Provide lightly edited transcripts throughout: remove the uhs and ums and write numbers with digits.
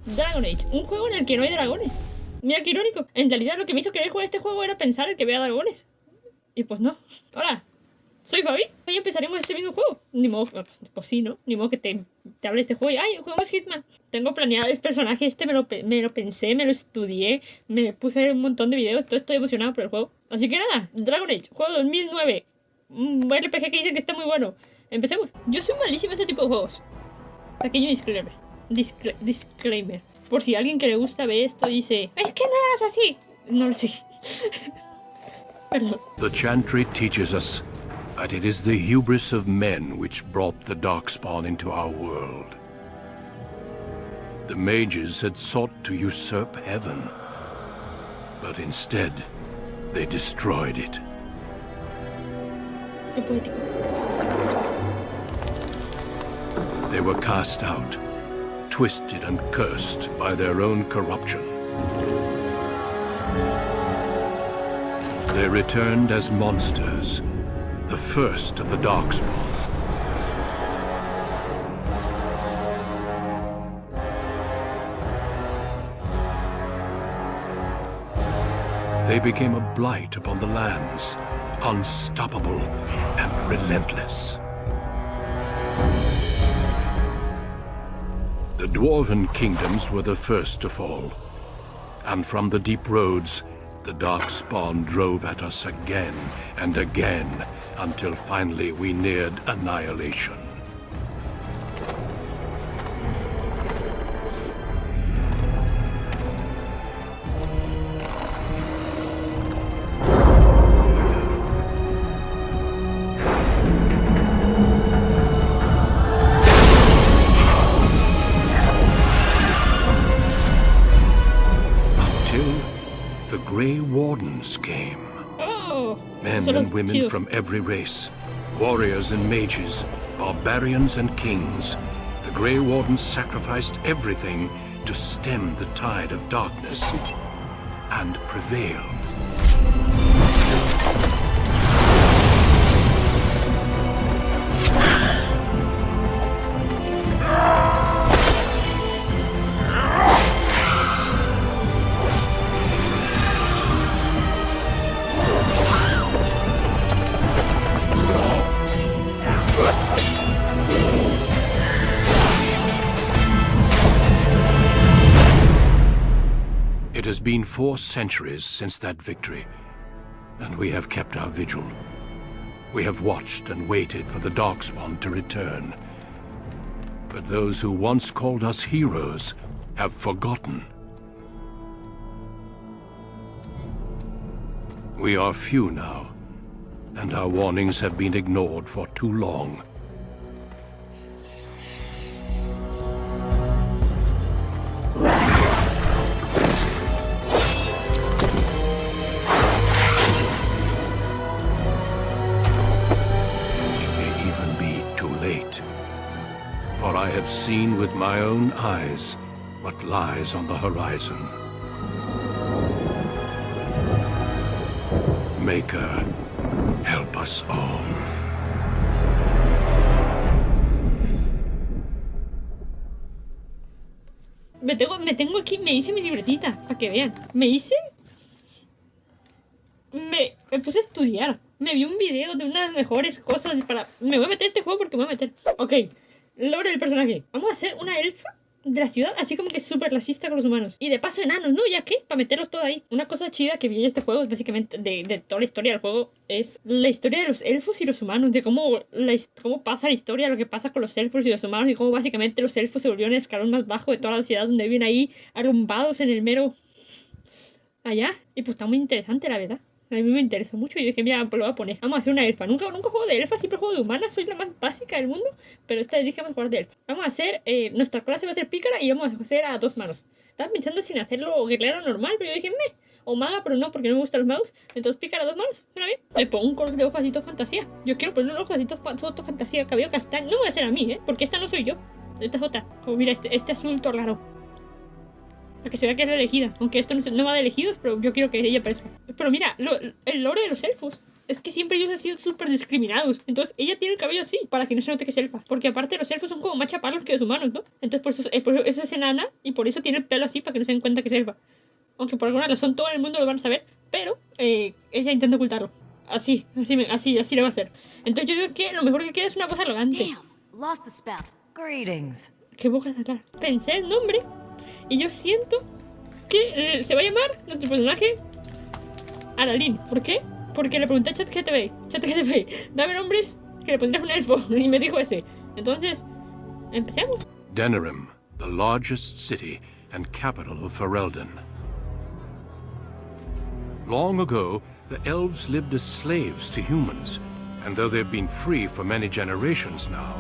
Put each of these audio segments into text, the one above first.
Dragon Age, un juego en el que no hay dragones. Mira qué irónico. En realidad lo que me hizo querer jugar este juego era pensar en que vea dragones. Y pues no. Hola, soy Fabi. Hoy empezaremos este mismo juego. Ni modo, pues sí, ¿no? Ni modo que te hable de este juego y ¡ay, jugamos Hitman! Tengo planeado el personaje este, me lo pensé, me lo estudié, me puse un montón de videos, todo estoy emocionado por el juego. Así que nada, Dragon Age, juego 2009. Un RPG que dicen que está muy bueno. Empecemos. Yo soy malísimo en este tipo de juegos. Pequeño disclaimer. Disclaimer. Por si alguien que le gusta ve esto y dice, es que nada es así. No lo sé. Perdón. The Chantry teaches us that it is the hubris of men which brought the Darkspawn into our world. The mages had sought to usurp heaven, but instead they destroyed it. Qué poético. They were cast out, twisted and cursed by their own corruption. They returned as monsters, the first of the Darkspawn. They became a blight upon the lands, unstoppable and relentless. The Dwarven kingdoms were the first to fall, and from the deep roads, the Darkspawn drove at us again and again, until finally we neared annihilation. Grey Wardens came. Oh, Men and women from every race, warriors and mages, barbarians and kings. The Grey Wardens sacrificed everything to stem the tide of darkness and prevailed. It has been 4 centuries since that victory, and we have kept our vigil. We have watched and waited for the Darkspawn to return. But those who once called us heroes have forgotten. We are few now, and our warnings have been ignored for too long. For I have seen with my own eyes what lies on the horizon. Maker, help us all. Me tengo aquí, me hice mi libretita, para que vean. Me puse a estudiar. Me vi un video de unas mejores cosas para... Me voy a meter este juego porque me voy a meter. Ok. Lore del personaje. Vamos a hacer una elfa de la ciudad, así como que súper racista con los humanos. Y de paso enanos, ¿no? ¿Ya qué? Para meterlos todo ahí. Una cosa chida que vi en este juego, es básicamente de toda la historia del juego, es la historia de los elfos y los humanos. De cómo pasa la historia, lo que pasa con los elfos y los humanos. Y cómo básicamente los elfos se volvieron el escalón más bajo de toda la sociedad, donde viven ahí arrumbados en el mero... allá. Y pues está muy interesante, la verdad. A mí me interesó mucho y dije, mira, pues lo voy a poner. Vamos a hacer una elfa. Nunca juego de elfa, siempre juego de humana. Soy la más básica del mundo. Pero esta vez dije, vamos a jugar de elfa. Vamos a hacer, nuestra clase va a ser pícara y vamos a hacer a 2 manos. Estaba pensando sin hacerlo guerrero normal, pero yo dije, o maga, pero no, porque no me gustan los magos. Entonces pícara a 2 manos, suena bien. Le pongo un color de ojacito fantasía. Yo quiero poner un ojacito fantasía, cabello castaño. No me voy a hacer a mí, porque esta no soy yo. Esta es otra. Como mira, este azul todo raro. Para que se vea que es la elegida. Aunque esto no va de elegidos, pero yo quiero que ella aparezca. Pero mira, el lore de los elfos. es que siempre ellos han sido súper discriminados. Entonces ella tiene el cabello así, para que no se note que es elfa. Porque aparte los elfos son como más chaparros que los humanos, ¿no? Entonces por eso es enana y por eso tiene el pelo así, para que no se den cuenta que es elfa. Aunque por alguna razón todo el mundo lo van a saber, pero ella intenta ocultarlo. Así lo va a hacer. Entonces yo digo que lo mejor que queda es una voz arrogante. Damn, lost the spell. Greetings. Qué boca de rara. Pensé el nombre y yo siento que se va a llamar nuestro personaje Aralín. ¿Por qué? Porque le pregunté a ChatGPT, dame nombres que le pondrías un elfo, y me dijo ese. Entonces, empecemos. Denerim, the largest city and capital of Ferelden. Long ago, the elves lived as slaves to humans, and though they've been free for many generations now,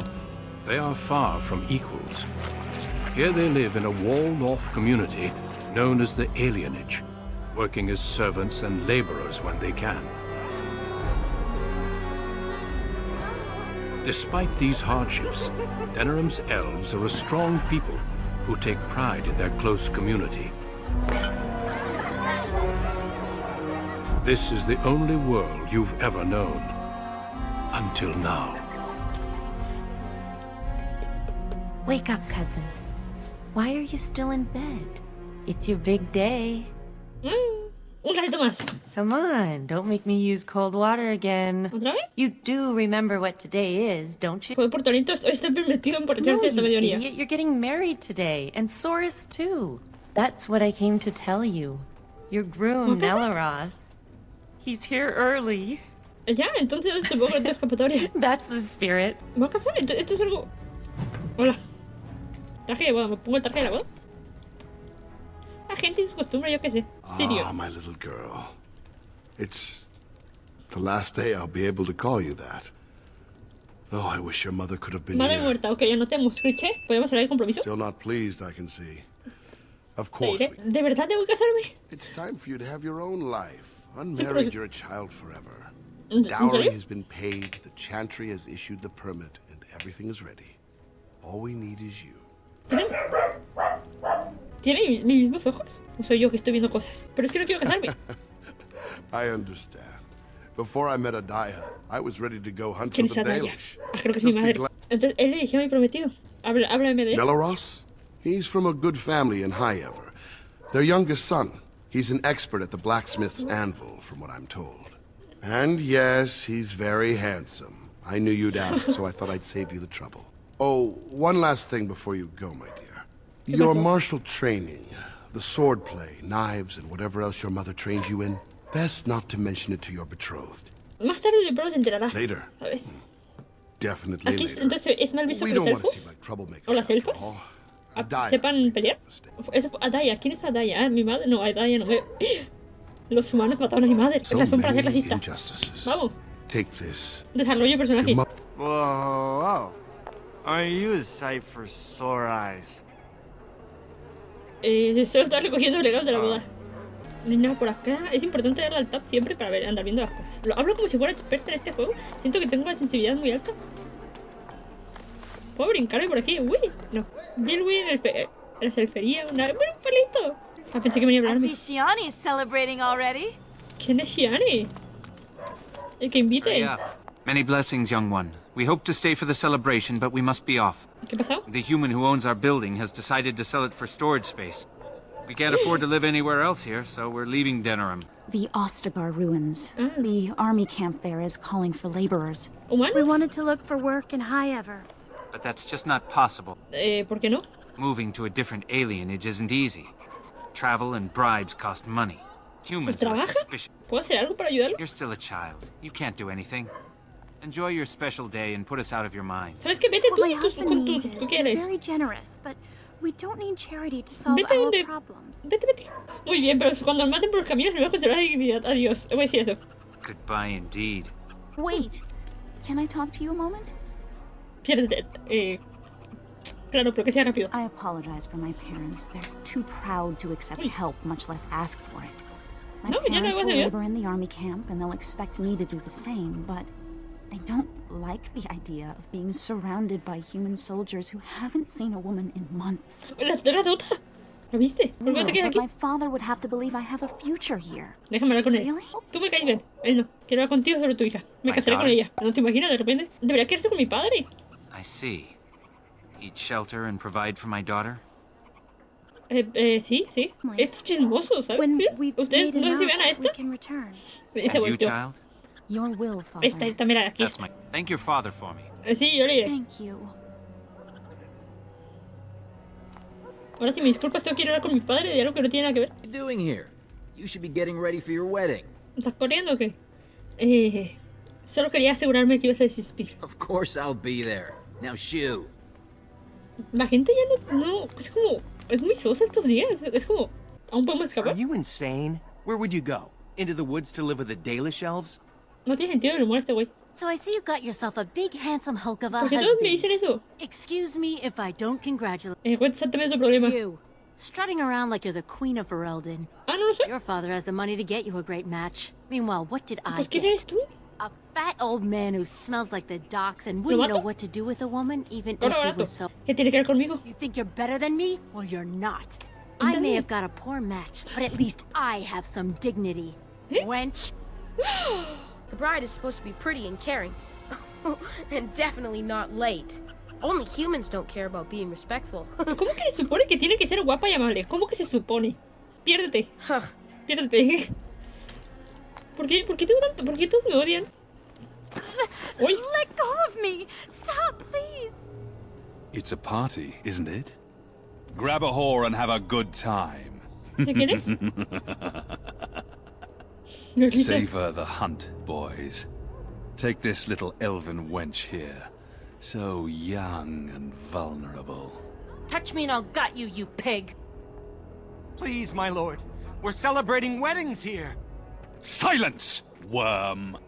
they are far from equals. Here they live in a walled-off community known as the Alienage, working as servants and laborers when they can. Despite these hardships, Denerim's elves are a strong people who take pride in their close community. This is the only world you've ever known. Until now. Wake up, cousin. Why are you still in bed? It's your big day. Un ratito más. Come on, don't make me use cold water again. ¿Otra vez? You do remember what today is, don't you? Joder, por talento está permitido No, emborracharse esta you mediodía. idiot, you're getting married today, and Soris too. That's what I came to tell you. Your groom, ¿Qué pasa? Nelaros. He's here early. Ya, entonces supongo que no hay escapatoria. That's the spirit. ¿Me va a casar? Esto es algo... Hola. Traje de boda, ¿me pongo el traje de la boda? La gente y sus costumbres, yo qué sé. Sirio. Ah, my little girl. It's the last day I'll be able to call you that. Oh, I wish your mother could have been Madre here. muerta, ok, anotemos. Riche, ¿podemos hablar de compromiso? Still not pleased, I can see. Of Te course. diré, ¿de verdad tengo que casarme? It's time for you to have your own life. pero Unmarried, es- you're a child forever. ¿En Dowry serio? has been paid, the chantry has issued the permit, and everything is ready. All we need is you. ¿Tiene mis mismos ojos? ¿O soy yo que estoy viendo cosas? Pero es que no quiero casarme. I understand. Before I met Adaya, I was ready to go hunt for ¿Quién es the Adaya? Dalish. Ah, creo que es mi Just be madre. glad- Entonces, él eligió a mi prometido. Háblame de él. Nelaros? He's from a good family in Highever. Their youngest son. He's an expert at the blacksmith's anvil, from what I'm told. And yes, he's very handsome. I knew you'd ask, so I thought I'd save you the trouble. Oh, one last thing before you go, my dear. Your pasó? martial training, the swordplay, knives, and whatever else your mother trained you in, best not to mention it to your betroothed. Más tarde de pronto se enterará. Later. ¿Sabes? Definitely Aquí, later. entonces, ¿es mal visto We que los don't want to elfos seem like troublemakers. o las after elfas all. Adaya sepan made pelear? a mistake. Eso fue Adaya. ¿Quién es Adaya? Ah, mi madre. No, Adaya no. Los humanos mataron a mi madre. Es So razón para ser many racista. injustices. Vamos. Take this. Desarrollo de personaje. Your mo- Whoa, aren't you a sight for sore eyes? Solo está recogiendo el regalo de la boda. No hay nada por acá. Es importante darle al tab siempre para ver, andar viendo las cosas. Hablo como si fuera experta en este juego. Siento que tengo la sensibilidad muy alta. ¿Puedo brincarme por aquí? Uy, no. Dilwy en la selfería. Bueno, pues listo. Ah, pensé que venía a I hablarme. see Shiani's celebrating already. ¿Quién es Shiani? El que invite. Yeah. Many blessings, young one. We hope to stay for the celebration, but we must be off. ¿Qué pasó? The human who owns our building has decided to sell it for storage space. We can't afford to live anywhere else here, so we're leaving Denerim. The Ostagar ruins. The army camp there is calling for laborers. ¿Humanos? We wanted to look for work in Highever. But that's just not possible. ¿Por qué no? Moving to a different alienage isn't easy. Travel and bribes cost money. Pues Humans are trabaja. suspicious. ¿Puedo hacer algo para ayudarlo? You're still a child. You can't do anything. Enjoy your special day and put us out of your mind. ¿Sabes qué? Vete What tú my y tus, husband con means tus... is ¿Tú you're quieres? very generous, but we don't need charity to solve Vete our donde... problems. Vete. Muy bien, pero cuando maten por los caminos, luego será dignidad. Adiós. Voy a decir eso. Goodbye indeed. Wait, can I talk to you a moment? Piérdete. Claro, pero que sea rápido. I apologize for my parents. They're too proud to accept help, much less ask for it. My No, ya no parents vas a will ver. labor in the army camp, and they'll expect me to do the same, but I don't like the idea of being surrounded by human soldiers who haven't seen a woman in months. La tuta. ¿Lo viste? ¿Por qué no te quedas but aquí? my father would have to believe I have a future here. Déjame hablar con él. Really? Tú me caes bien, él no. Quiero hablar contigo sobre tu hija. Me My casaré con daughter? ella. ¿No te imaginas de repente? Debería quedarse con mi padre. I see. Eat shelter and provide for my daughter? Sí, sí. Esto es chismoso, ¿sabes? When ¿Sí? we've ¿Ustedes made no sé si enough, vean a we esta? can return. Se And you, volteó. child? Your will, father. Esta, mira, aquí That's está. Thank your father for me. Sí, yo le diré. Thank you. Ahora sí, me disculpas, tengo que ir a hablar con mi padre de algo que no tiene nada que ver. What are you doing here? You should be getting ready for your wedding. ¿Estás corriendo o qué? Solo quería asegurarme que ibas a desistir. Of course I'll be there. Now shoo. La gente ya no, es como, es muy sosa estos días. Es como, ¿aún podemos Are escapar? you insane? Where would you go? Into the woods to live with the Dalish elves? No tiene sentido el humor este güey. So I see you got yourself a big handsome hulk of a ¿Por qué todos me husband. dicen eso? Excuse me if I don't congratulate ¿Cuál es exactamente tu problema? you. Strutting around like you're the queen of Ferelden. Ah, no lo sé. Your father has the money to get you a great match. Meanwhile, what did I Pues, ¿quién get? eres tú? A fat old man who smells like the docks and ¿Lo wouldn't know mato? what to do with a woman, even Ahora if he barato. was so... ¿Qué tiene que ver conmigo? You think you're better than me? Well, you're not. I may have got a poor match, but at least I have some dignity. Wench. The bride is supposed to be pretty and caring. And definitely not late. Only humans don't care about being respectful. ¿Cómo que se supone que tiene que ser guapa y amable? ¿Cómo que se supone? Piérdete. Piérdete. ¿Por qué tengo tanto? ¿Por qué todos me odian? Uy. Let go of me! Stop, please! It's a party, isn't it? Grab a whore and have a good time. ¿Sí quién es? Savor the hunt, boys. Take this little elven wench here. So young and vulnerable. Touch me and I'll gut you, you pig. Please, my lord. We're celebrating weddings here. Silence, worm!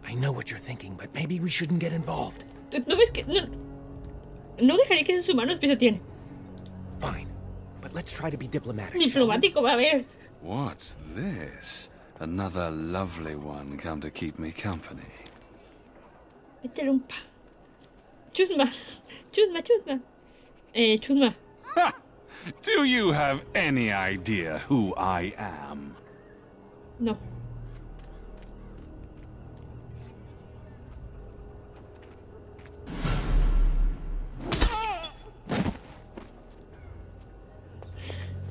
I know what you're thinking, but maybe we shouldn't get involved. ¿No ves que no dejaré que esos humanos pisoteen? Fine, but let's try to be diplomatic. shall we? Diplomático, va a ver. What's this? Another lovely one come to keep me company. Métele un pa. Chusma. Chusma, chusma. Chusma. Ha! Do you have any idea who I am? No.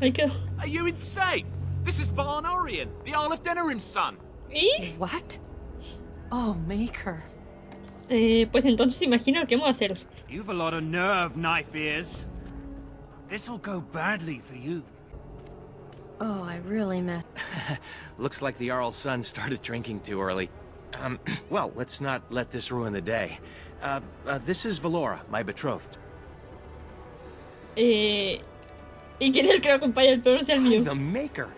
Ahí quedó. Are you insane? This is Varn Orien, the Earl of Denerim's son. ¿Y? What? Oh, Maker. Pues entonces imagina lo que vamos a hacer. You've a lot of nerve, knife ears. This'll go badly for you. Oh, I really messed. Looks like the Earl's son started drinking too early. Well, let's not let this ruin the day. This is Valora, my betrothed. ¿Y quién es el que lo acompaña? El peor sea el mío. The Maker.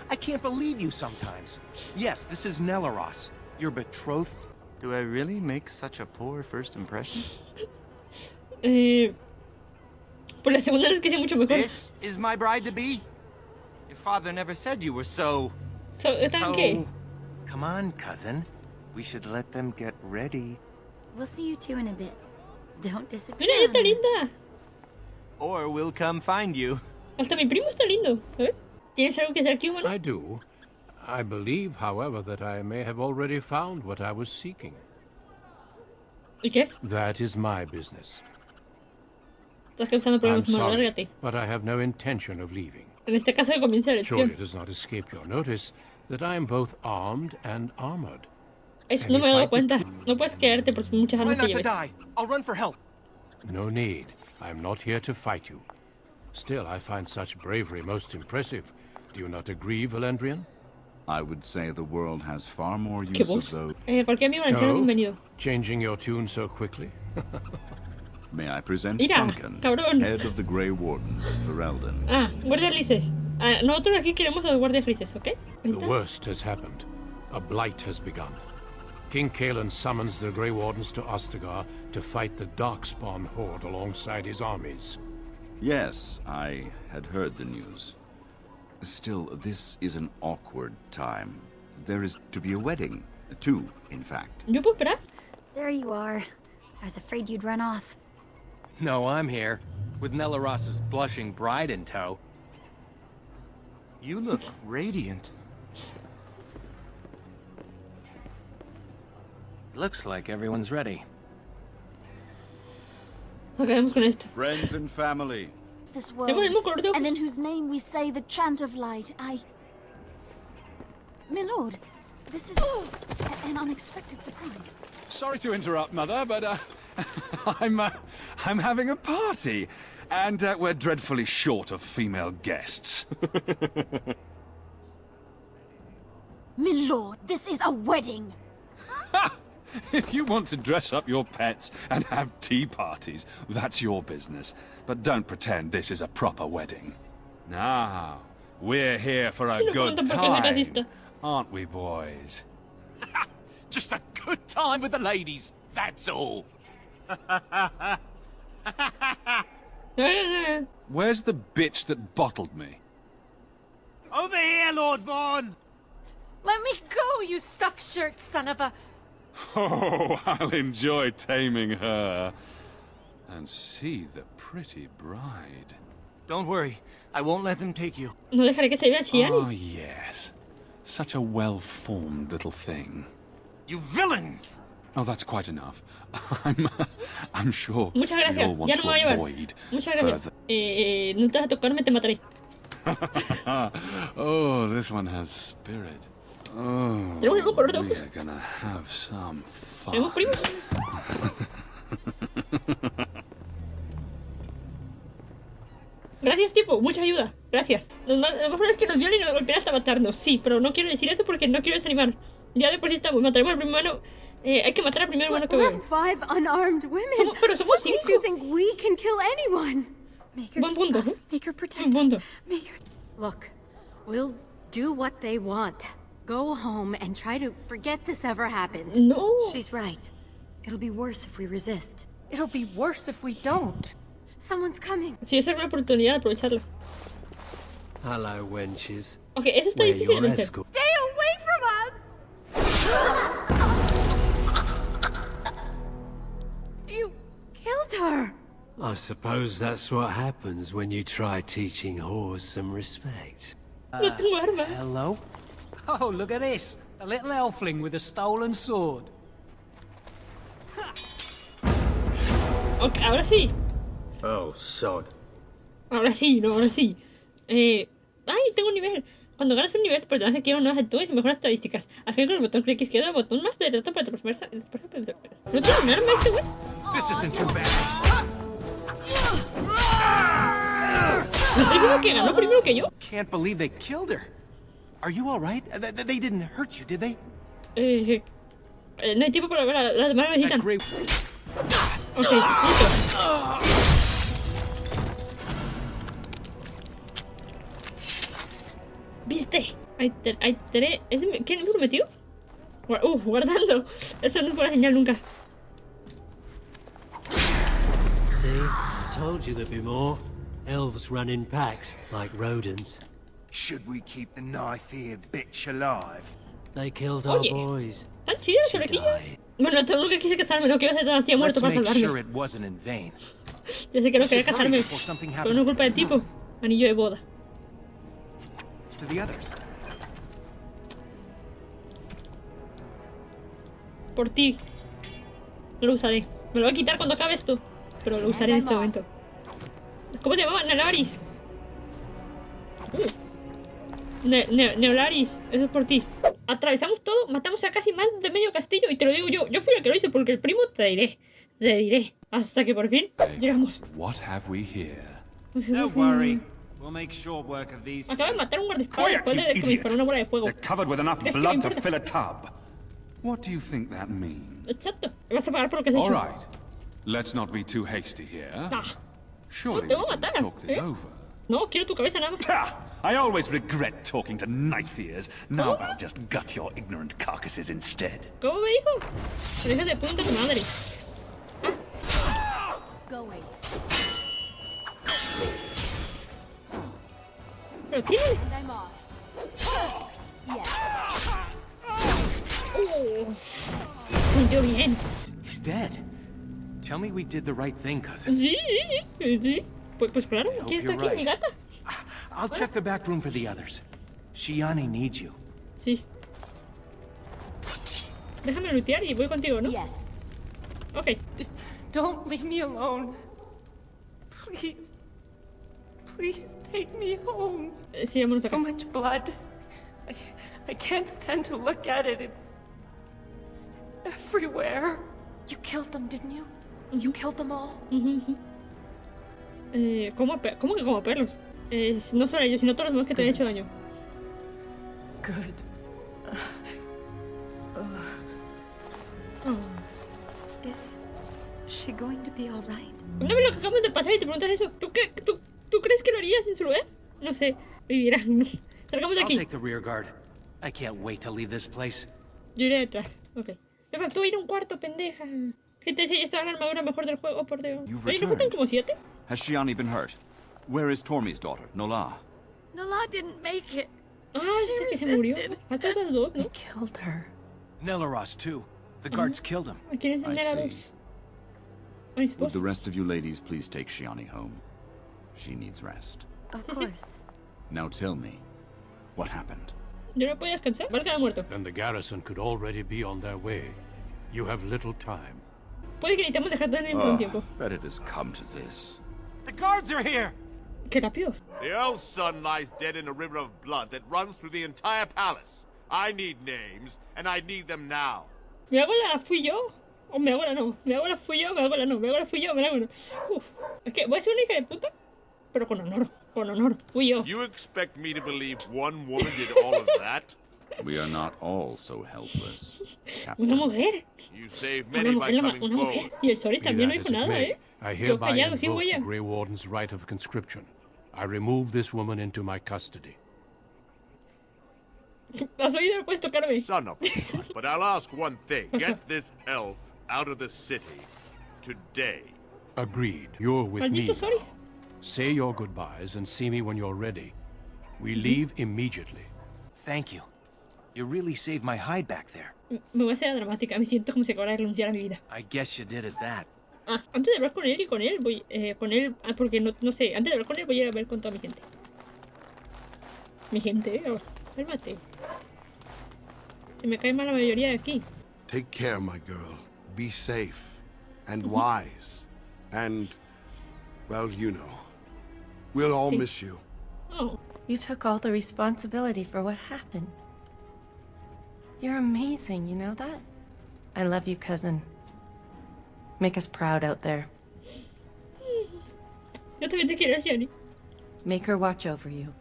I can't believe you sometimes. Yes, this is Nelaros, your betrothed. Do I really make such a poor first impression? Por la segunda vez que hice mucho mejor. This is my bride-to-be. Your father never said you were so... ¿Están qué? Come on, cousin. We should let them get ready. We'll see you two in a bit. Don't disappear. Mira, ella está linda. Or we'll come find you. Hasta mi primo está lindo. ¿Tienes algo que hacer aquí, humano? I do. I believe, however, that I may have already found what I was seeking. ¿Y qué es? That is my business. Estás causando I'm problemas, no, sorry, lárgate. but I have no intention of leaving. En este caso comienza la Surely lección. it does not escape your notice that I am both armed and armored. Eso no me he dado cuenta. No puedes quedarte por muchas Try armas que not to lleves. die. I'll run for help. No need. I am not here to fight you. Still, I find such bravery most impressive. Do you not agree, Valendrian? I would say the world has far more ¿Qué use voz? of those. Cualquier amigo anciano No? bienvenido. Changing your tune so quickly? May I present Mira, Duncan, cabrón. head of the Grey Wardens of Ferelden. Ah, guardias grises. Nosotros aquí queremos a los guardias grises, ¿ok? The worst has happened. A blight has begun. King Kalen summons the Grey Wardens to Ostagar to fight the Darkspawn horde alongside his armies. Yes, I had heard the news. Still, this is an awkward time. There is to be a wedding. Two, in fact. ¿Yo puedo esperar? There you are. I was afraid you'd run off. No, I'm here. with Nella Ross's blushing bride in tow. You look radiant. Looks like everyone's ready. Acabemos con esto. Friends and family. This Tengo el mismo color de world, and ojos. in whose name we say the chant of light. My lord, this is an unexpected surprise. Sorry to interrupt, Mother, but I'm having a party, and we're dreadfully short of female guests. My lord, this is a wedding. If you want to dress up your pets and have tea parties, that's your business. But don't pretend this is a proper wedding. Now, we're here for a good time, aren't we, boys? Just a good time with the ladies, that's all. Where's the bitch that bottled me? Over here, Lord Vaughn! Let me go, you stuffed shirt son of a... Oh, I'll enjoy taming her. And see the pretty bride. Don't worry, I won't let them take you. No dejaré que se vea Chiani. Oh, yes. Such a well-formed little thing. You villains! Oh, that's quite enough. I'm sure Muchas gracias. you'll want Ya no me va a to llevar. avoid Muchas gracias. further... No te vas a tocarme, te mataré. Oh, this one has spirit. Oh, Tenemos el mismo color de ojos. we're gonna have some fun. ¿Tenemos primos? Gracias, tipo. Mucha ayuda. Gracias. Lo mejor es que nos violen y nos golpeen hasta matarnos. Sí, pero no quiero decir eso porque no quiero desanimar. Ya de por sí estamos. Mataremos al primer humano. Hay que matar al primer humano que We're veo. 5 unarmed women. Pero somos What makes 5. you think we can kill anyone? Buen punto. Make her protect Buen punto. us. Look, we'll do what they want. Go home and try to forget this ever happened. No. She's right. It'll be worse if we resist. It'll be worse if we don't. Someone's coming. Sí, esa es una oportunidad de aprovecharlo. Hello, wenches. Ok, eso está We're difícil de your vencer. escort. Stay away from us! You killed her. I suppose that's what happens when you try teaching whores some respect. No tengo armas. Hello? Oh, look at this. A little elfling with a stolen sword. Ok, ahora sí. Oh, sod. Ahora sí, no, ahora sí. Ay, tengo un nivel. Cuando ganas un nivel, tu personaje adquiere nuevas actitudes y mejoras estadísticas. Al final con el botón clic izquierdo, el botón más poderoso para transformarse. ¿No tiene un arma este güey? This isn't too bad. ¿Me estoy diciendo que ganó primero que yo? Can't believe they killed her. Are you all right? They didn't hurt you, did they? No hay tiempo para ver a las demás necesitan. Ok, punto. ¿Viste? ¿Qué me prometió? Guardando. Eso no es buena señal nunca. See? I told you there'd be more. Elves run in packs, like rodents. Should we keep the knife-eared bitch alive? They killed our Oye, boys. ¿Tan chidas las orequillas? Bueno, todo lo que quise casarme, no quiero ser tan así a muerto Let's para make salvarme. sure it wasn't in vain. Ya sé que no quería casarme, pero no es culpa del tipo. Anillo de boda. To the others. Por ti. No lo usaré. Me lo voy a quitar cuando acabe esto. Pero lo usaré en este momento. ¿Cómo se llamaba? Neolaris. Neolaris. Eso es por ti. Atravesamos todo, matamos a casi más de medio castillo. Y te lo digo yo. Yo fui el que lo hice porque el primo te diré. Te diré. Hasta que por fin llegamos. What have we here? Don't worry. We'll make short work of these. Acabo de matar a un guardaespaldas después de que me disparó una bola de fuego. They're covered with enough ¿Crees que me blood to importa? fill a tub. What do you think that means? Exacto. Me vas a pagar por lo que has All hecho. right. Let's not be too hasty here. Surely No te voy we a can matar. talk this over. No, quiero tu cabeza nada más. I always regret talking to knife ears. Now I'll just gut your ignorant carcasses instead. ¿Cómo me dijo? Te dejas de punta tu madre. Going. Pero tiene. And I'm off. Yes. Sintió bien. He's dead. Tell me we did the right thing, cousin. Sí, sí. Pues claro, ¿quién está aquí? ¿Mi gata? I'll check the back room for the others. Shiani needs you. Sí. Déjame lootear y voy contigo, ¿no? Yes. Ok. Don't leave me alone. Please. Please take me home. Sí, vámonos a So casa. much blood. I can't stand to look at it. It's everywhere. You killed them, didn't you? You killed them all? ¿Cómo que como perros? No solo ellos, sino todos los demás que te han hecho daño. Good. Is she going to be all right? No me lo que acabamos de pasar y te preguntas eso. ¿Tú crees que lo harías en su lugar? No sé. Vivirá. Salgamos de I'll aquí. take the rear guard. I can't wait to leave this place. Yo iré detrás. Ok. Me faltó ir a un cuarto, pendeja. ¿Qué te decía? Estaba la armadura mejor del juego, por Dios. You've ¿Ahí no faltan returned. como 7? Has Shiani been hurt? Where is Tormi's daughter, Nola? Nola didn't make it. Ah, dice que se murió. Faltan las dos, ¿no? Killed her. Nelaros, too. The guards killed him. ¿A quién es el I Nelaros? see. A mi Would esposo. the rest of you ladies please take Shiani home? She needs rest. Of course. Now tell me, what happened? Yo no podía descansar. Marca de muerto. Then the garrison could already be on their way. You have little time. Puede que necesitamos dejar todo el por un tiempo. That it has come to this. The guards are here! Qué rápidos. The Earl's son lies dead in a river of blood that runs through the entire palace. I need names, and I need them now. ¿Me hago la fui yo? ¿O me hago la no? ¿Me hago la fui yo? ¿Me hago la no? ¿Me hago la fui yo? ¿Me hago la no? Uf. Es que voy a ser una hija de puta, pero con honor. Con honor. Fui yo. You expect me to believe one woman did all of that? We are not all so helpless, Una Captain. mujer. You saved many by coming Una mujer. forward. Y el Soris Be también no that dijo as it nada, may, ¿eh? I Quedó hereby callado, sin invoke the huella. Grey Warden's right of conscription. I remove this woman into my custody. ¿Has oído? Puedes tocarme. Son of a gun. But I'll ask one thing. Get this elf out of the city today. Agreed. You're with me. Maldito Soris. Say your goodbyes and see me when you're ready. We leave immediately. Thank you. You really saved my hide back there. Me voy a hacer dramática. Me siento como si acabara de renunciar a mi vida. I guess you did at that. Ah, antes de hablar con él y con él, voy con él, porque no sé, antes de hablar con él voy a ir a ver con toda mi gente. Mi gente, cálmate. Se me cae mal la mayoría de aquí. Take care, my girl. Be safe and wise. And, well, you know. We'll all Sí. miss you. Oh, You took all the responsibility for what happened. You're amazing, you know that? I love you, cousin. Make us proud out there. yo también te quiero, Shiani. Make her watch over you.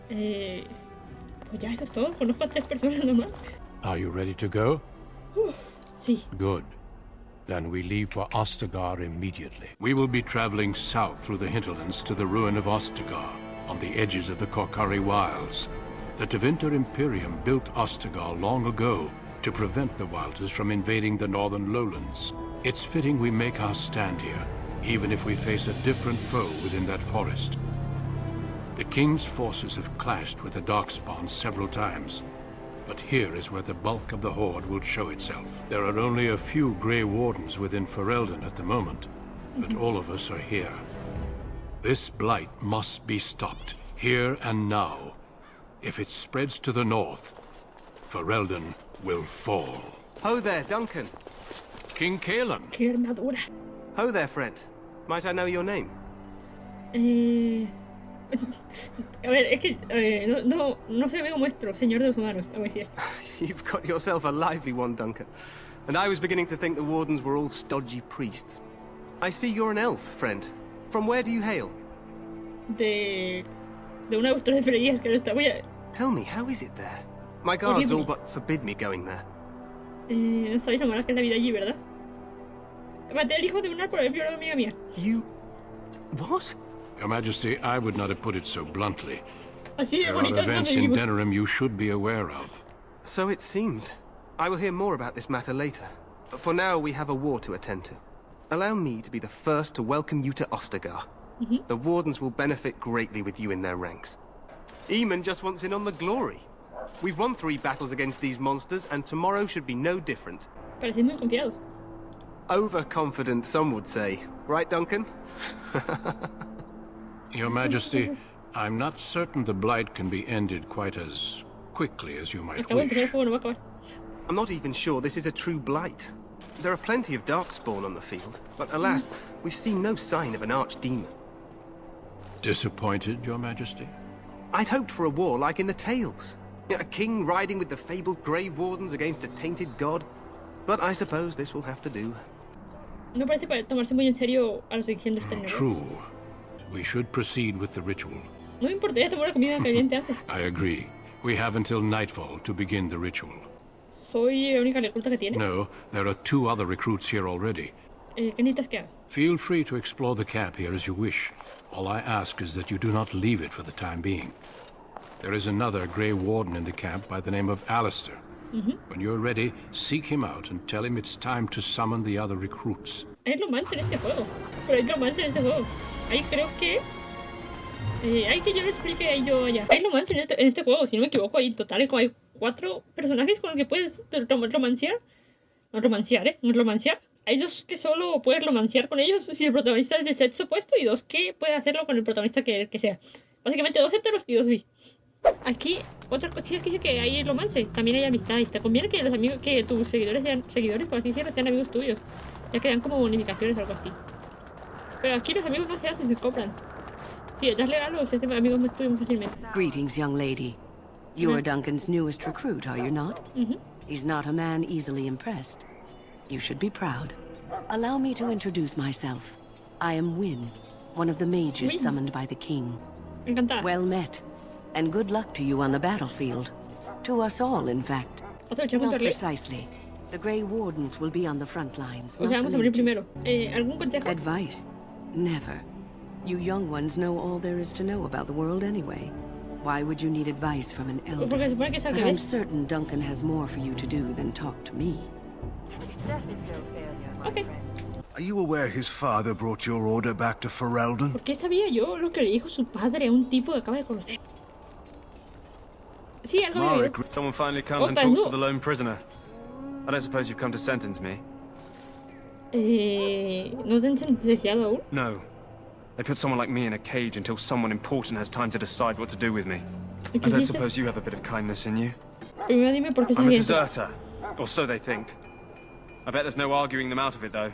Pues ya eso es todo. Conozco a 3 personas nomás. Are you ready to go? Sí. Good. Then we leave for Ostagar immediately. We will be traveling south through the hinterlands to the ruin of Ostagar, on the edges of the Korkari Wilds. The Tevinter Imperium built Ostagar long ago to prevent the Wilders from invading the northern lowlands. It's fitting we make our stand here, even if we face a different foe within that forest. The King's forces have clashed with the Darkspawn several times, but here is where the bulk of the Horde will show itself. There are only a few Grey Wardens within Ferelden at the moment, but all of us are here. This blight must be stopped, here and now. If it spreads to the north, Ferelden will fall. Ho there, Duncan. King Kaelan. Qué armadura. Ho there, friend. Might I know your name? A ver, es que no se ve como esto, señor de los humanos. Voy a decir esto. You've got yourself a lively one, Duncan. And I was beginning to think the Wardens were all stodgy priests. I see you're an elf, friend. From where do you hail? De una de vuestras freguías que no está. Voy a... Tell me, how is it there? My guards all but forbid me going there. No sabéis lo mala que es la vida allí, ¿verdad? Maté al hijo de una por haber violado a amiga mía. You... What? Your Majesty, I would not have put it so bluntly. Así de There are bonitas son events de in vivos. Denerim you should be aware of. So it seems. I will hear more about this matter later. But for now, we have a war to attend to. Allow me to be the first to welcome you to Ostagar. The Wardens will benefit greatly with you in their ranks. Eamon just wants in on the glory. We've won 3 battles against these monsters, and tomorrow should be no different. Parecéis muy confiados. Overconfident, some would say. Right, Duncan? Your Majesty, I'm not certain the blight can be ended quite as quickly as you might wish. I'm not even sure this is a true blight. There are plenty of darkspawn on the field, but alas, we've seen no sign of an archdemon. Disappointed, Your Majesty? I'd hoped for a war like in the tales. A king riding with the fabled Grey Wardens against a tainted god. But I suppose this will have to do. No parece para tomarse muy en serio a los engendros tenebrosos. True. We should proceed with the ritual. No me importa, ya tomó la comida caliente antes. I agree. We have until nightfall to begin the ritual. ¿Soy la única recluta que tienes? No, there are 2 other recruits here already. ¿Qué necesitas que haga? Feel free to explore the camp here as you wish. All I ask is that you do not leave it for the time being. There is another Grey Warden in the camp by the name of Alistair. When you're ready, seek him out and tell him it's time to summon the other recruits. Hay romance en este juego. Pero hay romance en este juego. Ahí creo que... hay que yo lo explique ahí yo allá. Hay romance en este juego, si no me equivoco. Ahí en total como hay 4 personajes con los que puedes romancear. No romancear, No romancear. Hay 2 que solo puedes romancear con ellos si el protagonista es del sexo opuesto y 2 que puedes hacerlo con el protagonista que sea. Básicamente 2 heteros y 2 bi. Aquí, otra cosilla que dice que hay romance, también hay amistad. Y te conviene que los amigos, que tus seguidores sean seguidores, por así decirlo, sean amigos tuyos. Ya que dan como bonificaciones o algo así. Pero aquí los amigos no se hacen, se compran. Sí, darle algo, se hacen amigos más tuyos muy fácilmente. Greetings, young lady. You are Duncan's newest recruit, are you not? He's not a man easily impressed. You should be proud. Allow me to introduce myself. I am Wynne, one of the mages summoned by the king. Encantada. Well met. And good luck to you on the battlefield. To us all, in fact. Not precisely. The Grey Wardens will be on the front lines. O sea, vamos a abrir primero. ¿Algún consejo? Advice? Never. You young ones know all there is to know about the world anyway. Why would you need advice from an elder? Porque se supone que es al But I'm revés. certain Duncan has more for you to do than talk to me. Okay. Are you aware his father brought your order back to Ferelden? ¿Por qué sabía yo lo que le dijo su padre a un tipo que acaba de conocer? Sí, algo había oído. Someone finally comes and talks to the lone prisoner. I don't suppose you've come to sentence me? ¿No te han sentenciado aún? No. They put someone like me in a cage until someone important has time to decide what to do with me. I don't suppose you have a bit of kindness in you? Primero dime por qué estás I'm a bien. deserter. Or so they think. I bet there's no arguing them out of it, though.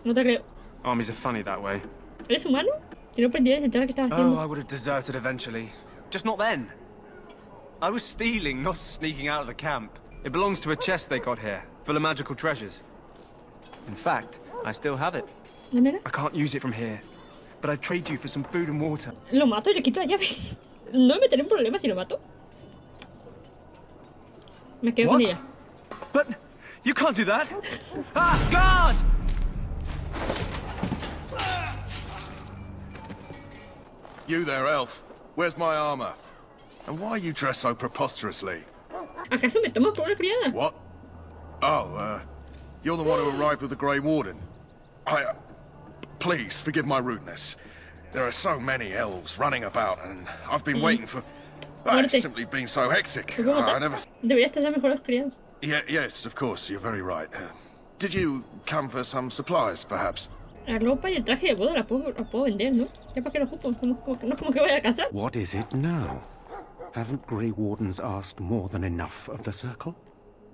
No te creo. Armies are funny that way. ¿Eres humano? Si no aprendí a desenterrar qué estaba haciendo. Oh, I would have deserted eventually. Just not then. I was stealing, not sneaking out of the camp. It belongs to a chest they got here, full of magical treasures. In fact, I still have it. I can't use it from here, but I'd trade you for some food and water. Lo mato y le quito la llave. No me meteré en problemas si lo mato. Me quedo con ella. But you can't do that. Ah, guard! You there, elf. Where's my armor? And why are you dressed so preposterously? ¿Acaso me tomas por una criada? What? Oh, you're the one who arrived with the Grey Warden. Please, forgive my rudeness. There are so many elves running about, and I've been waiting for... It's simply been so hectic. I never... Deberías tener mejor los criados. Yes, of course, you're very right. Did you come for some supplies, perhaps? La ropa y el traje de boda la puedo vender, ¿no? ¿Ya para qué lo ocupo? No es como que vaya a casar. What is it now? Haven't Grey Wardens asked more than enough of the circle?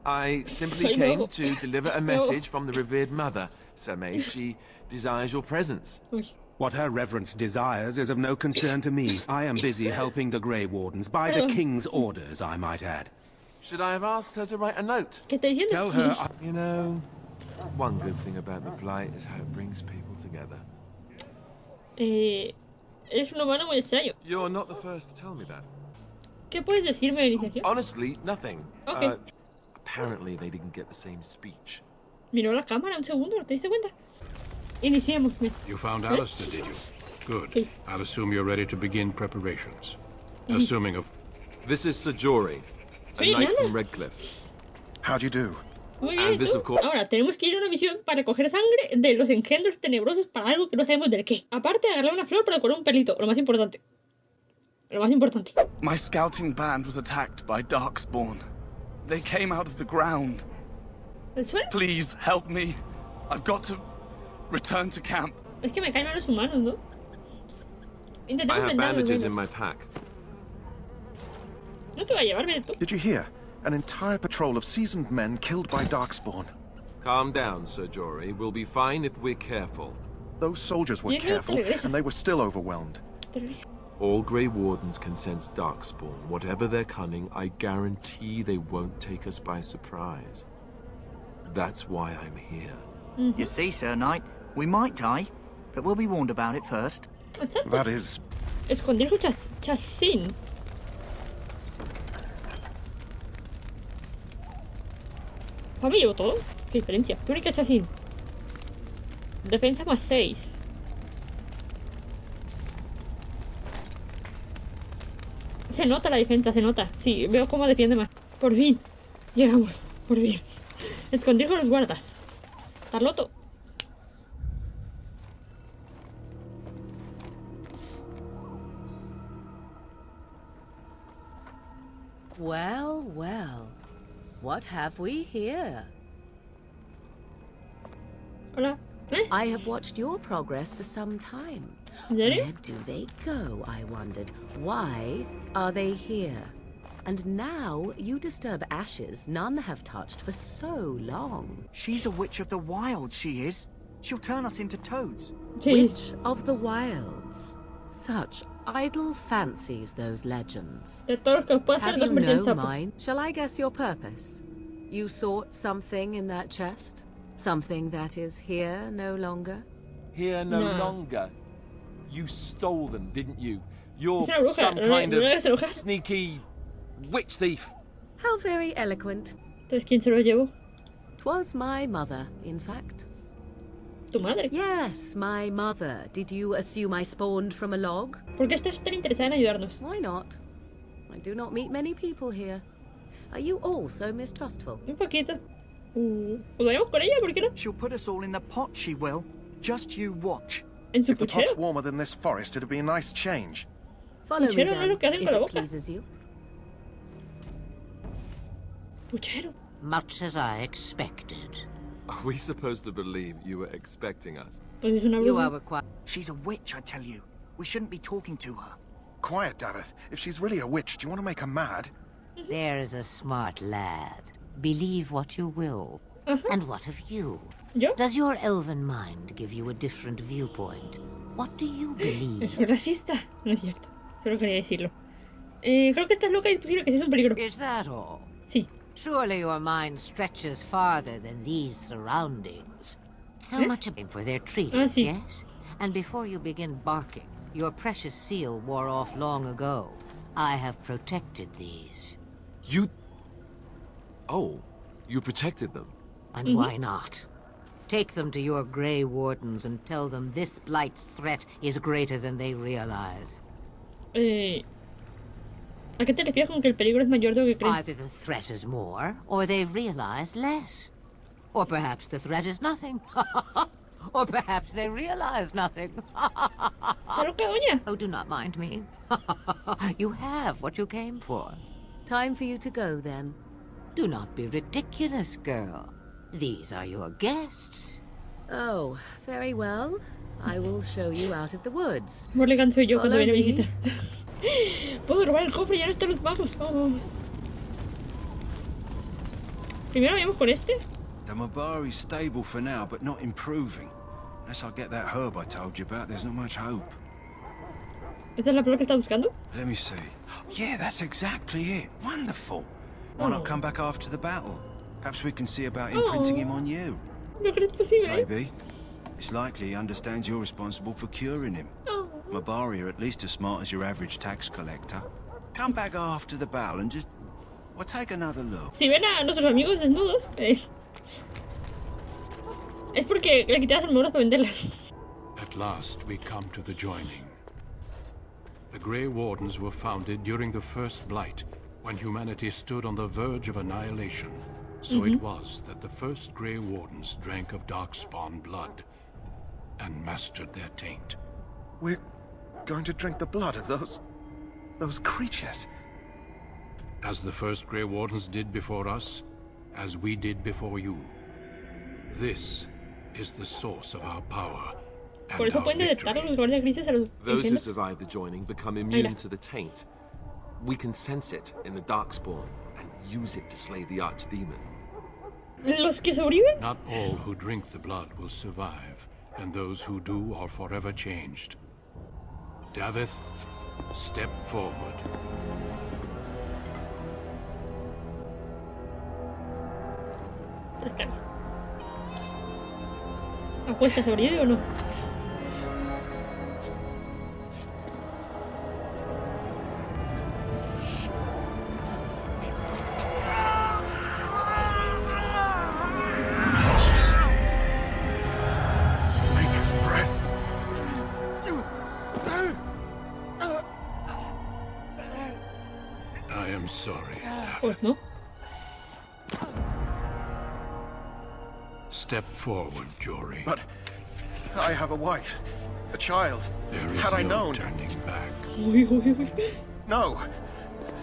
I simply came to deliver a message from the revered mother, Sir May. She desires your presence. What her reverence desires is of no concern to me. I am busy helping the Grey Wardens, by the king's orders, I might add. Should I have asked her to write a note? ¿Qué está diciendo? Tell her, you know, one good thing about the Blight is how it brings people together. Es un humano muy extraño. You're not the first to tell me that. ¿Qué puedes decirme de iniciación? Honestly, nothing. Okay. Apparently they didn't get the same speech. Miró la cámara un segundo, ¿no te diste cuenta? Iniciemos. You found Alistair, did you? Good. Sí. I'll assume you're ready to begin preparations. Mhm. Assuming of... This is Sir Jory, a Oye, knight nada. from Redcliffe. How do you do? Muy bien, And this, ¿tú? of course- Ahora, tenemos que ir a una misión para recoger sangre de los engendros tenebrosos para algo que no sabemos del qué. Aparte de agarrar una flor para decorar un pelito, lo más importante. Lo más importante. My scouting band was attacked by darkspawn. They came out of the ground. ¿El suelo? Please help me. I've got to return to camp. Es que me caen mal los humanos, ¿no? I Intentemos have vendarlos. bandages in my pack. No te va a llevar, vete tú. Did you hear? An entire patrol of seasoned men killed by Darkspawn. Calm down, Sir Jory. We'll be fine if we're careful. Those soldiers were careful, and they were still overwhelmed. All Grey Wardens can sense Darkspawn. Whatever their cunning, I guarantee they won't take us by surprise. That's why I'm here. You see, Sir Knight, we might die, but we'll be warned about it first. That is... Esconder su chassín. ¿Papi, llevo todo? ¿Qué diferencia? Túnica chassín. Defensa más 6. Se nota la defensa, se nota. Sí, veo cómo defiende más. Por fin. Llegamos. Por fin. Escondido con los guardas. Carloto. Well, well. What have we here? Hola. I have watched your progress for some time. Where do they go, I wondered? Why are they here? And now you disturb ashes none have touched for so long. She's a witch of the wilds, she is. She'll turn us into toads. Witch of the wilds. Such idle fancies, those legends. Have you no mind? Shall I guess your purpose? You sought something in that chest? Something that is here no longer? Here no longer. You stole them, didn't you? You're bruja, some kind ¿no es of bruja? sneaky witch thief. How very eloquent. Entonces, ¿quién se lo llevó? 'Twas my mother, in fact. ¿Tu madre? Yes, my mother. Did you assume I spawned from a log? ¿Por qué estás tan interesada en ayudarnos? Why not? I do not meet many people here. Are you all so mistrustful? Un poquito. ¿Lo vayamos con ella? ¿Por qué no? She'll put us all in the pot, she will. Just you watch. ¿En su If the pot's puchero? warmer than this forest, it'd be a nice change. Follow me Puchero no es then, lo que hacen if con la it boca. pleases you. Puchero. Much as I expected. Are we supposed to believe you were expecting us? Pues es una You are bruja. required. She's a witch, I tell you. We shouldn't be talking to her. Quiet, Davith. If she's really a witch, do you want to make her mad? There is a smart lad. Believe what you will. And what of you? ¿Yo? Does your elven mind give you a different viewpoint? What do you believe? Es racista. No es cierto. Solo quería decirlo. Creo que estás loca y es posible que seas un peligro. Is that all? Sí. Surely your mind stretches farther than these surroundings. So much for their treatise, sí. yes? And before you begin barking, your precious seal wore off long ago. I have protected these. You... Oh, you protected them. And why not? Take them to your Grey Wardens and tell them this Blight's threat is greater than they realize. ¿A qué te refieres con que el peligro es mayor de lo que crees? Either the threat is more, or they realize less. Or perhaps the threat is nothing. Or perhaps they realize nothing. ¿Está loca, doña? Oh, do not mind me. You have what you came for. Time for you to go, then. Do not be ridiculous, girl. These are your guests. Oh, very well. I will show you out of the woods. Morrigan soy yo cuando Follow viene a me. visita. Puedo robar el cofre, ya no están los magos. Oh. Primero vamos con este. The Mabari's stable for now, but not improving. Unless I get that herb I told you about, there's not much hope. ¿Esta es la flor que está buscando? Let me see. Yeah, that's exactly it. Wonderful. Why not come back after the battle? Perhaps we can see about imprinting him on you. ¿No crees posible? Maybe. It's likely he understands you're responsible for curing him. Mabari are at least as smart as your average tax collector. Come back after the battle and just... well, take another look. Si ven a nuestros amigos desnudos, es porque le quité las armaduras para venderlas. At last we come to the joining. The Grey Wardens were founded during the First Blight, when humanity stood on the verge of annihilation. So it was that the first Grey Wardens drank of Darkspawn blood and mastered their taint. We're going to drink the blood of those creatures. As the first Grey Wardens did before us, as we did before you. This is the source of our power. Por eso pueden detectar los guardias grises a los Those who incendios. survive the joining become immune to the taint. We can sense it in the darkspawn and use it to slay the archdemon. ¿Los que sobreviven? Not all who drink the blood will survive, and those who do are forever changed. Davith, step forward. Pero está bien. ¿Apuesta sobrevive o no? I am sorry. Pues no. Step forward, Jory. But I have a wife, a child. There is Had I no known. turning back. No,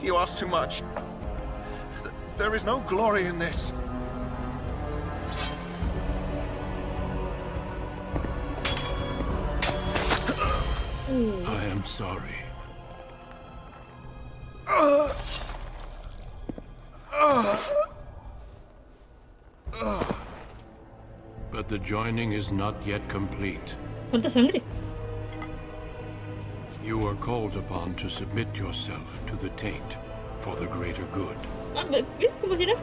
you ask too much. There is no glory in this. I am sorry. But the joining is not yet complete. ¿Cuánta sangre? You are called upon to submit yourself to the taint for the greater good. Ah, ¿ves cómo será?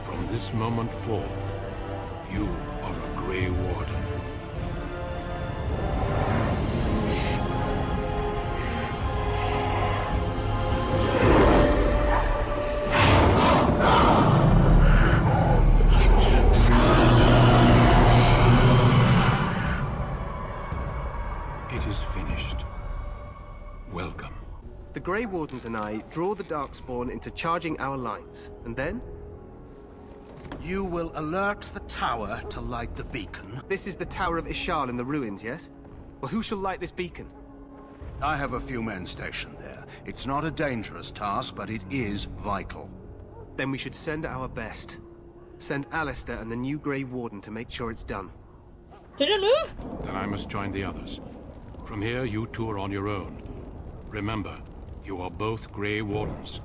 From this moment forth, you are a Grey Warden. It is finished. Welcome. The Grey Wardens and I draw the Darkspawn into charging our lines, and then... You will alert the tower to light the beacon. This is the Tower of Ishal in the ruins, yes? Well, who shall light this beacon? I have a few men stationed there. It's not a dangerous task, but it is vital. Then we should send our best. Send Alistair and the new Grey Warden to make sure it's done. ¿Será nueva? Then I must join the others. From here, you two are on your own. Remember, you are both Grey Wardens.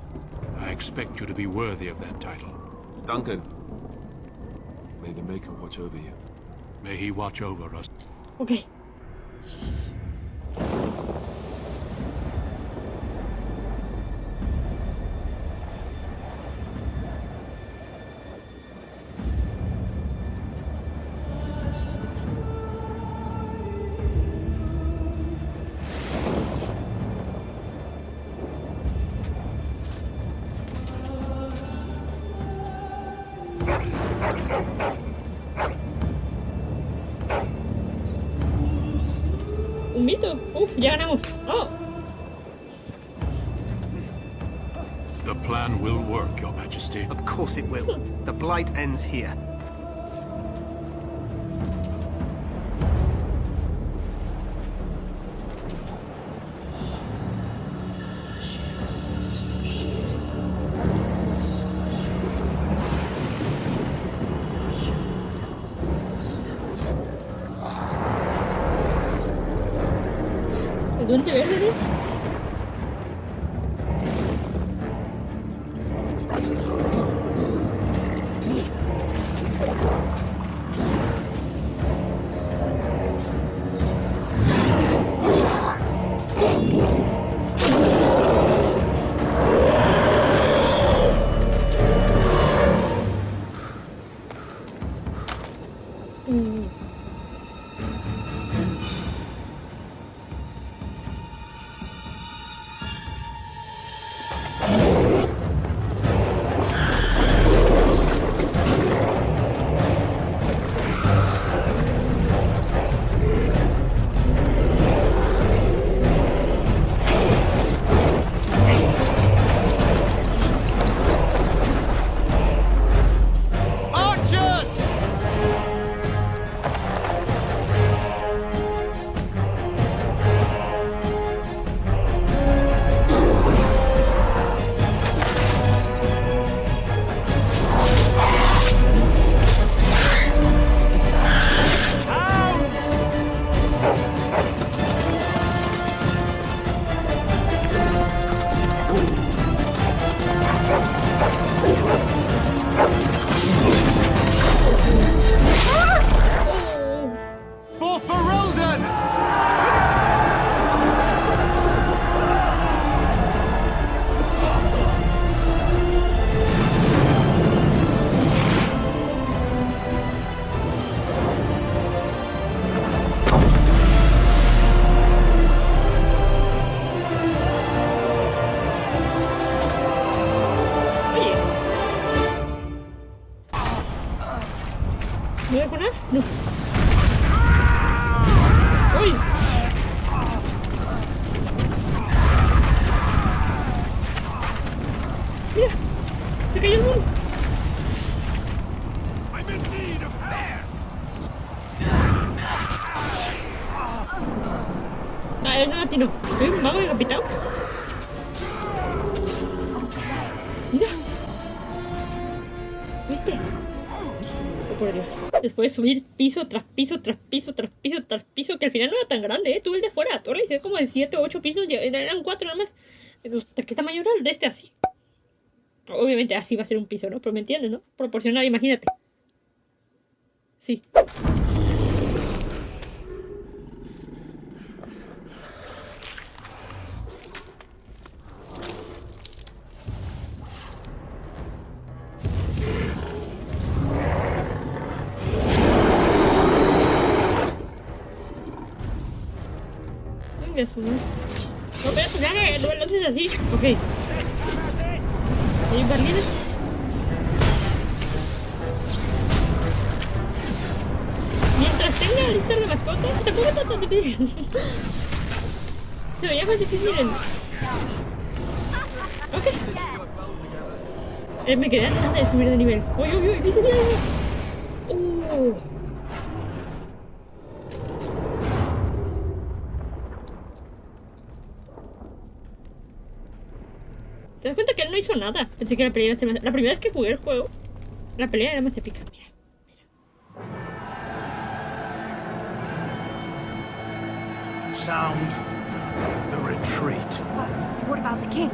I expect you to be worthy of that title. Duncan, may the Maker watch over you. May he watch over us. Okay. Un mito. Uf, ya ganamos. Oh. The plan will work, Your Majesty. Of course it will. The blight ends here. ¿El duende verde? no atino. ¿Soy un mago decapitado? Mira. ¿Viste? Oh, por Dios. Después de subir piso tras piso, tras piso, tras piso, tras piso, que al final no era tan grande, ¿eh? Tú el de fuera, tú le hiciste como de 7 o 8 pisos, eran 4 nada más. ¿Qué tamaño era el de este así? Obviamente así va a ser un piso, ¿no? Pero me entiendes, ¿no? Proporcional, imagínate. Sí. Venga, su madre. No, pero no haces así. Ok. ¿Hay barriles? Mientras tenga lista de mascota, tampoco está tan difícil. Se veía más difícil el... Ok. Me quedé nada de subir de nivel. Uy, uy, uy, ¿viste? ¿Te das cuenta que él no hizo nada? Pensé que la pelea iba a ser más... La primera vez que jugué el juego, la pelea era más épica. Mira, mira. Sound the retreat. What about the king?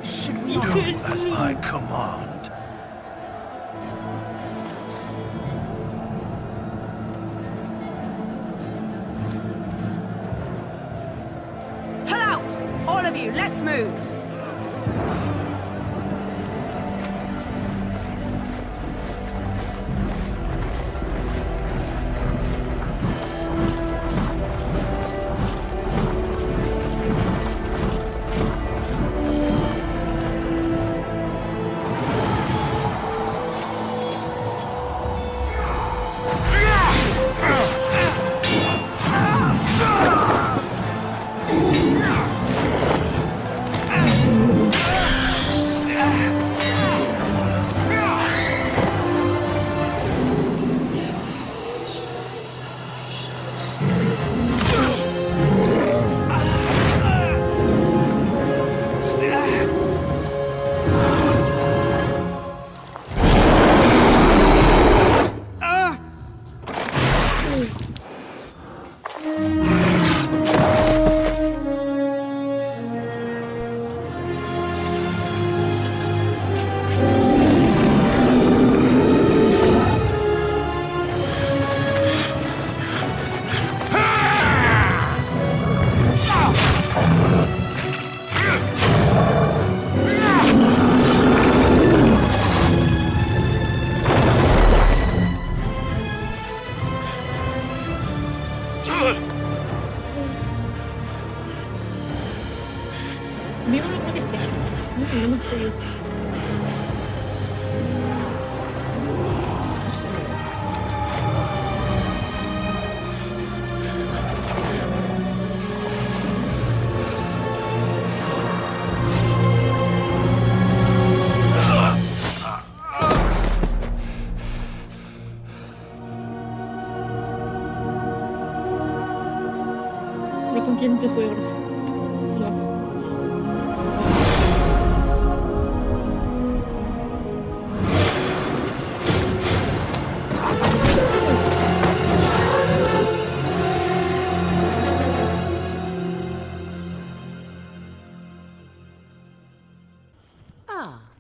Should we... Do as I command. Pull out! All of you, let's move! Vivo no creo que esté. No me estoy. No confías en tus suegros. No.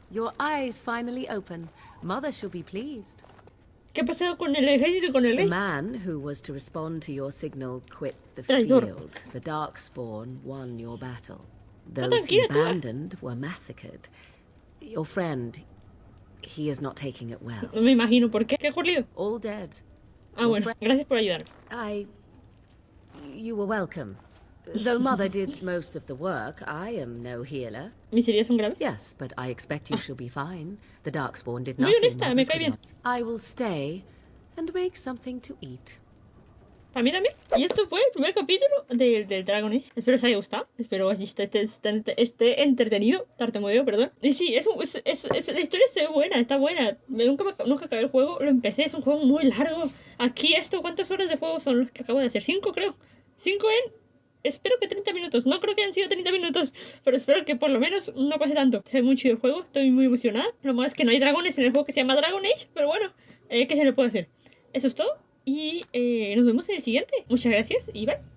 Your eyes finally open. Mother shall be pleased. ¿Qué ha pasado con el ejército y con el rey? The man who was to respond to your signal quit the Traidor. field. The Darkspawn won your battle. Those he abandoned were massacred. Your friend, he is not taking it well. No me imagino por qué. ¿Qué ha ocurrido? All dead. Ah, bueno. Gracias por ayudar. You were welcome. Though Mother did most of the work, I am no healer. ¿Mis heridas son graves? Yes, but I expect you shall be fine. The Darkspawn did Muy nothing. honesta, me cae bien. I will stay and make something to eat. A mí también. Y esto fue el primer capítulo del Dragon Age. Espero os haya gustado. Espero que esté entretenido. Tartamudeo, perdón. Y sí, la historia está buena, está buena. Nunca acabé el juego. Lo empecé, es un juego muy largo. Aquí ¿cuántas horas de juego son los que acabo de hacer? 5 creo. 5 espero que 30 minutos. No creo que hayan sido 30 minutos, pero espero que por lo menos no pase tanto. Se ve muy chido el juego, estoy muy emocionada. Lo malo es que no hay dragones en el juego que se llama Dragon Age, pero bueno, ¿qué se le puede hacer? Eso es todo y nos vemos en el siguiente. Muchas gracias y bye.